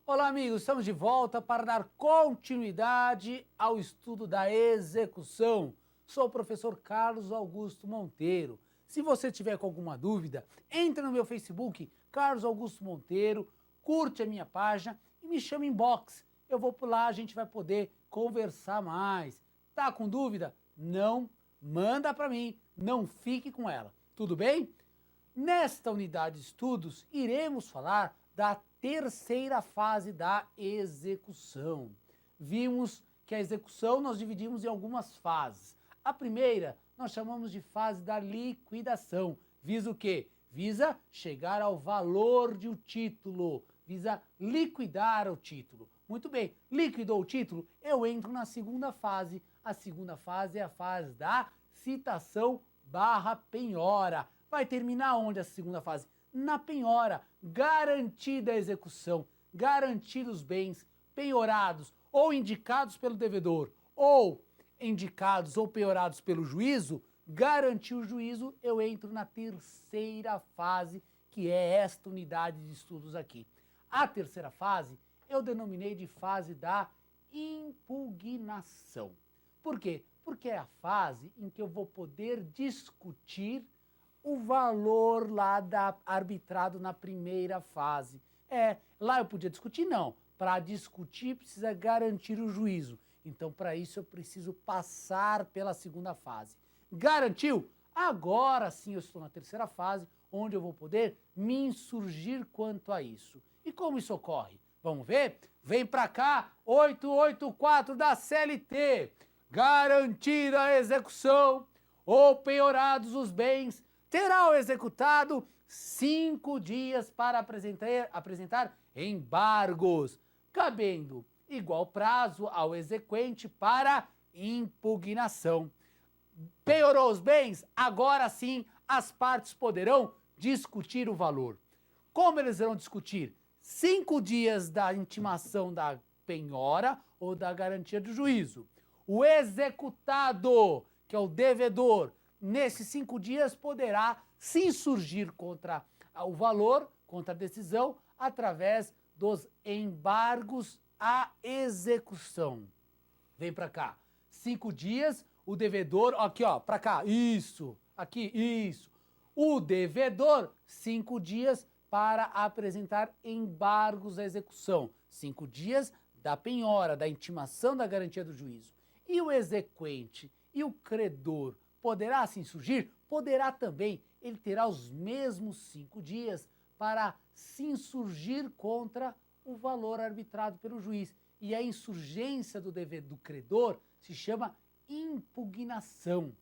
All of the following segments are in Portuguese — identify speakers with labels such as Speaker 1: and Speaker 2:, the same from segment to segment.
Speaker 1: Olá, amigos, estamos de volta para dar continuidade ao estudo da execução. Sou o professor Carlos Augusto Monteiro. Se você tiver com alguma dúvida, entre no meu Facebook, Carlos Augusto Monteiro, curte a minha página e me chama em inbox. Eu vou por lá, a gente vai poder conversar mais. Tá com dúvida? Não, manda para mim, não fique com ela. Tudo bem? Nesta unidade de estudos, iremos falar da terceira fase da execução. Vimos que a execução nós dividimos em algumas fases. A primeira nós chamamos de fase da liquidação. Visa o quê? Visa chegar ao valor de um título, visa liquidar o título. Muito bem, liquidou o título, eu entro na segunda fase. A segunda fase é a fase da citação barra penhora. Vai terminar onde a segunda fase? Na penhora, garantida a execução, garantidos os bens penhorados ou indicados pelo devedor, ou indicados ou penhorados pelo juízo, garantir o juízo, eu entro na terceira fase, que é esta unidade de estudos aqui. A terceira fase eu denominei de fase da impugnação. Por quê? Porque é a fase em que eu vou poder discutir o valor lá arbitrado na primeira fase. Lá eu podia discutir? Não. Para discutir precisa garantir o juízo. Então, para isso eu preciso passar pela segunda fase. Garantiu? Agora sim eu estou na terceira fase, onde eu vou poder me insurgir quanto a isso. E como isso ocorre? Vamos ver? Vem para cá, 884 da CLT. Garantida a execução ou penhorados os bens, terá o executado 5 dias para apresentar embargos, cabendo igual prazo ao exequente para impugnação. Penhorou os bens? Agora sim as partes poderão discutir o valor. Como eles irão discutir? 5 dias da intimação da penhora ou da garantia do juízo. O executado, que é o devedor, nesses 5 dias poderá se insurgir contra o valor, contra a decisão, através dos embargos à execução. Vem para cá. 5 dias, o devedor, aqui ó, para cá, isso, aqui, isso. O devedor, 5 dias para apresentar embargos à execução. 5 dias da penhora, da intimação da garantia do juízo. E o exequente e o credor poderá se insurgir? Poderá também. Ele terá os mesmos 5 dias para se insurgir contra o valor arbitrado pelo juiz. E a insurgência do credor se chama impugnação.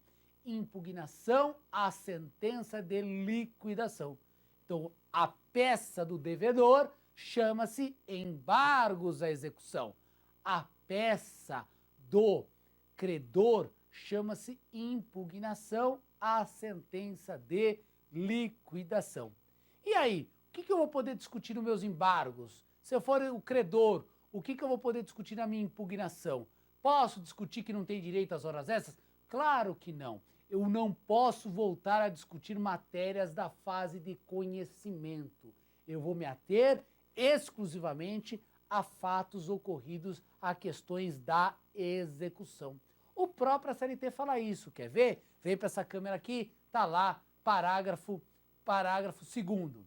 Speaker 1: Impugnação à sentença de liquidação. Então, a peça do devedor chama-se embargos à execução. A peça do credor chama-se impugnação à sentença de liquidação. E aí, o que eu vou poder discutir nos meus embargos? Se eu for o credor, o que eu vou poder discutir na minha impugnação? Posso discutir que não tem direito às horas extras? Claro que não. Eu não posso voltar a discutir matérias da fase de conhecimento. Eu vou me ater exclusivamente a fatos ocorridos a questões da execução. O próprio CLT fala isso, quer ver? Vem para essa câmera aqui, tá lá, parágrafo 2º.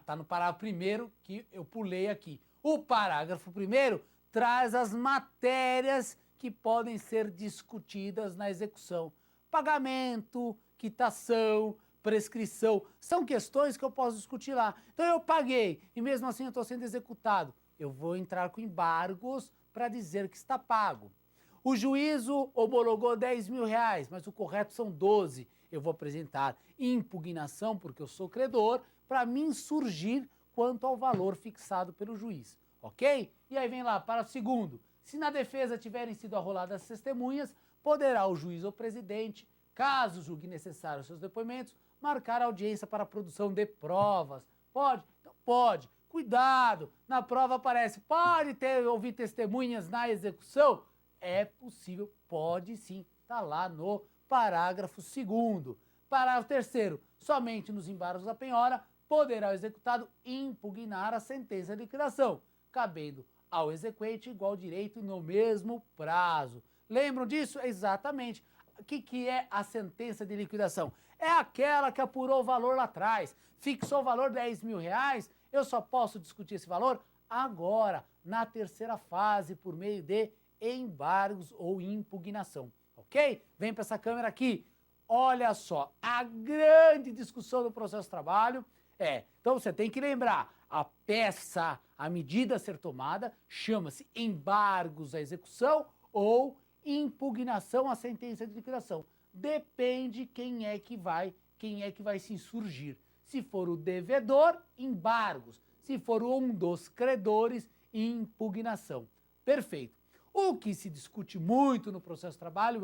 Speaker 1: Tá no parágrafo 1º que eu pulei aqui. O parágrafo 1º traz as matérias que podem ser discutidas na execução. Pagamento, quitação, prescrição, são questões que eu posso discutir lá. Então eu paguei e mesmo assim eu estou sendo executado. Eu vou entrar com embargos para dizer que está pago. O juízo homologou 10 mil reais, mas o correto são 12. Eu vou apresentar impugnação, porque eu sou credor, para me insurgir quanto ao valor fixado pelo juiz. Ok? E aí vem lá, parágrafo 2º. Se na defesa tiverem sido arroladas as testemunhas, poderá o juiz ou presidente, caso julgue necessário os seus depoimentos, marcar audiência para a produção de provas. Pode? Então pode. Cuidado, na prova aparece, pode ouvir testemunhas na execução? É possível, pode sim, está lá no parágrafo 2º. Parágrafo 3º, somente nos embargos da penhora poderá o executado impugnar a sentença de liquidação, cabendo ao exequente igual direito no mesmo prazo. Lembram disso? Exatamente. O que é a sentença de liquidação? É aquela que apurou o valor lá atrás, fixou o valor de R$10.000, eu só posso discutir esse valor agora, na terceira fase, por meio de embargos ou impugnação, ok? Vem para essa câmera aqui. Olha só, a grande discussão do processo de trabalho então você tem que lembrar, a peça, a medida a ser tomada, chama-se embargos à execução ou impugnação à sentença de liquidação. Depende quem é que vai se insurgir. Se for o devedor, embargos. Se for um dos credores, impugnação. Perfeito. O que se discute muito no processo de trabalho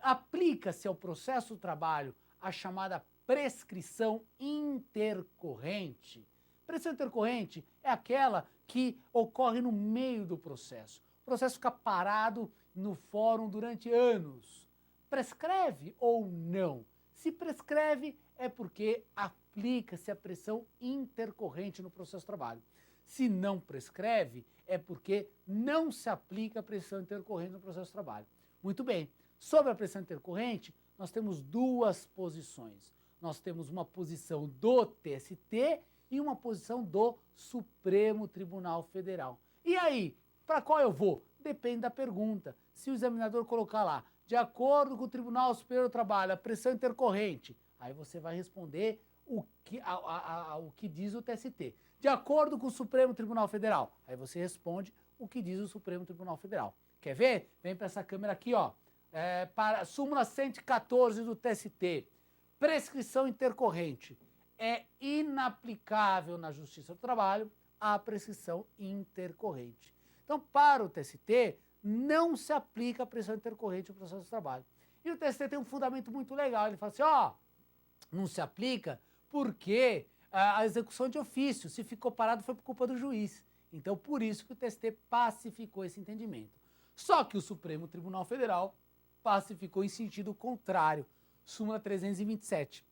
Speaker 1: aplica-se ao processo do trabalho a chamada prescrição intercorrente. Prescrição intercorrente é aquela que ocorre no meio do processo. O processo fica parado no fórum durante anos. Prescreve ou não? Se prescreve é porque aplica-se a pressão intercorrente no processo de trabalho. Se não prescreve é porque não se aplica a pressão intercorrente no processo de trabalho. Muito bem. Sobre a pressão intercorrente, nós temos duas posições. Nós temos uma posição do TST e uma posição do Supremo Tribunal Federal. E aí, para qual eu vou? Depende da pergunta. Se o examinador colocar lá, de acordo com o Tribunal Superior do Trabalho, a pressão intercorrente, aí você vai responder o que diz o TST. De acordo com o Supremo Tribunal Federal, aí você responde o que diz o Supremo Tribunal Federal. Quer ver? Vem para essa câmera aqui, ó. Para súmula 114 do TST. Prescrição intercorrente. É inaplicável na Justiça do Trabalho a prescrição intercorrente. Então, para o TST, não se aplica a prescrição intercorrente no processo de trabalho. E o TST tem um fundamento muito legal. Ele fala assim, não se aplica porque a execução de ofício, se ficou parado, foi por culpa do juiz. Então, por isso que o TST pacificou esse entendimento. Só que o Supremo Tribunal Federal pacificou em sentido contrário. Súmula 327.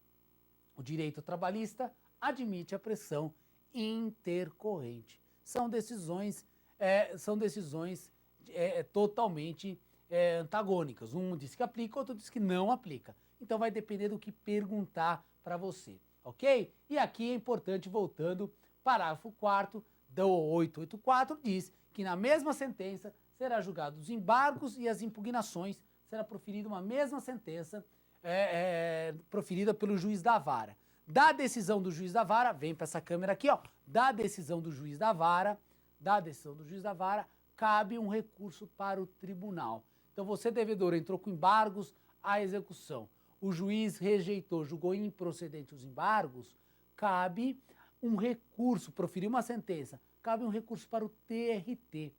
Speaker 1: O direito trabalhista admite a pressão intercorrente. São decisões totalmente antagônicas. Um diz que aplica, outro diz que não aplica. Então vai depender do que perguntar para você, ok? E aqui é importante, voltando, parágrafo 4º do 884 diz que na mesma sentença será julgado os embargos e as impugnações, será proferida uma mesma sentença proferida pelo juiz da vara. Da decisão do juiz da vara, vem para essa câmera aqui, ó, da decisão do juiz da vara, cabe um recurso para o tribunal. Então você, devedor, entrou com embargos à execução. O juiz rejeitou, julgou improcedente os embargos, cabe um recurso, proferiu uma sentença, cabe um recurso para o TRT.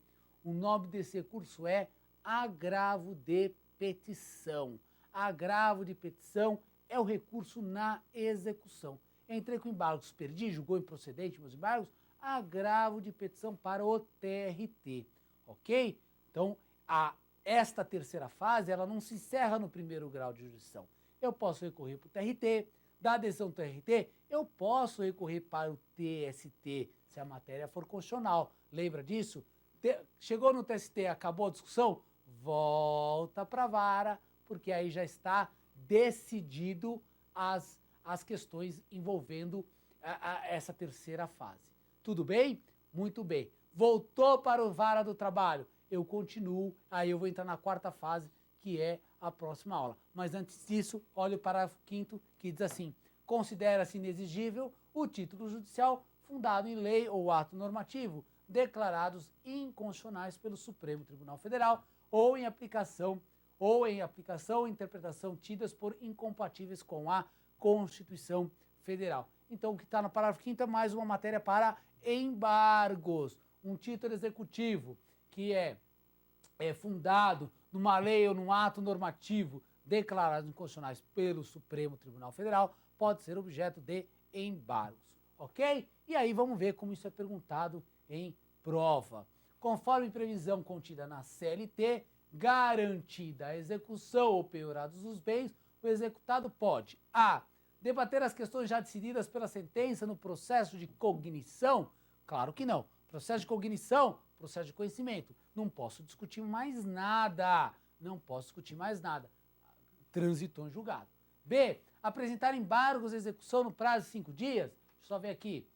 Speaker 1: O nome desse recurso é agravo de petição. Agravo de petição é o recurso na execução. Entrei com embargos, perdi, julgou improcedente meus embargos, agravo de petição para o TRT, ok? Então, esta terceira fase, ela não se encerra no primeiro grau de jurisdição. Eu posso recorrer para o TRT, da decisão do TRT, eu posso recorrer para o TST, se a matéria for constitucional. Lembra disso? Chegou no TST, acabou a discussão, volta para a vara, porque aí já está decidido as questões envolvendo essa terceira fase. Tudo bem? Muito bem. Voltou para o vara do trabalho, eu continuo, aí eu vou entrar na quarta fase, que é a próxima aula. Mas antes disso, olha o parágrafo 5º, que diz assim: considera-se inexigível o título judicial fundado em lei ou ato normativo, declarados inconstitucionais pelo Supremo Tribunal Federal ou em aplicação ou interpretação tidas por incompatíveis com a Constituição Federal. Então, o que está no parágrafo 5º é mais uma matéria para embargos. Um título executivo que é fundado numa lei ou num ato normativo declarados inconstitucionais pelo Supremo Tribunal Federal pode ser objeto de embargos, ok? E aí vamos ver como isso é perguntado em prova. Conforme previsão contida na CLT, garantida a execução ou penhorados dos bens, o executado pode: a. Debater as questões já decididas pela sentença no processo de cognição? Claro que não. Processo de cognição, processo de conhecimento. Não posso discutir mais nada. Não posso discutir mais nada. Transitou em julgado. B. Apresentar embargos de execução no prazo de 5 dias. Deixa eu só ver aqui.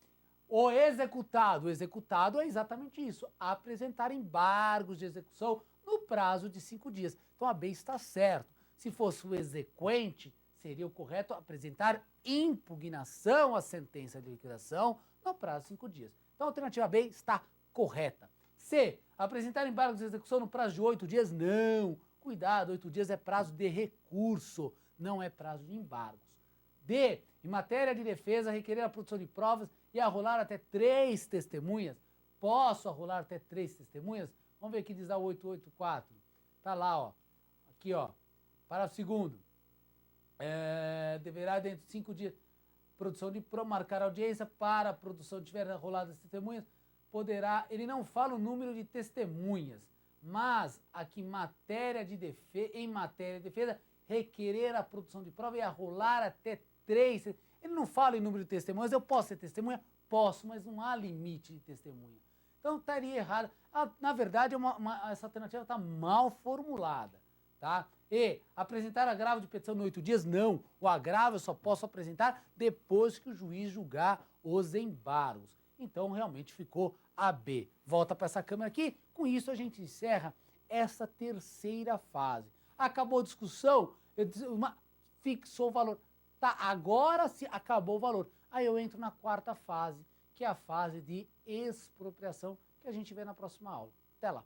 Speaker 1: O executado é exatamente isso. Apresentar embargos de execução no prazo de 5 dias. Então a B está certo. Se fosse o exequente, seria o correto apresentar impugnação à sentença de liquidação no prazo de 5 dias. Então a alternativa B está correta. C. Apresentar embargos de execução no prazo de 8 dias? Não. Cuidado, 8 dias é prazo de recurso, não é prazo de embargos. D. Em matéria de defesa, requerer a produção de provas e arrolar até 3 testemunhas. Posso arrolar até 3 testemunhas? Vamos ver aqui, diz a 884. Tá lá, ó. Aqui, ó. Parágrafo 2º. Deverá, dentro de 5 dias, produção de marcar audiência para a produção tiver arrolado as testemunhas, poderá... Ele não fala o número de testemunhas, mas aqui em matéria de defesa, requerer a produção de prova e arrolar até 3. Ele não fala em número de testemunhas. Eu posso ser testemunha? Posso, mas não há limite de testemunha. Então estaria errado. Na verdade, essa alternativa está mal formulada. Tá? E apresentar agravo de petição em 8 dias? Não. O agravo eu só posso apresentar depois que o juiz julgar os embargos. Então realmente ficou a B. Volta para essa câmera aqui. Com isso a gente encerra essa terceira fase. Acabou a discussão, fixou o valor. Tá, agora se acabou o valor. Aí eu entro na quarta fase, que é a fase de expropriação, que a gente vê na próxima aula. Até lá.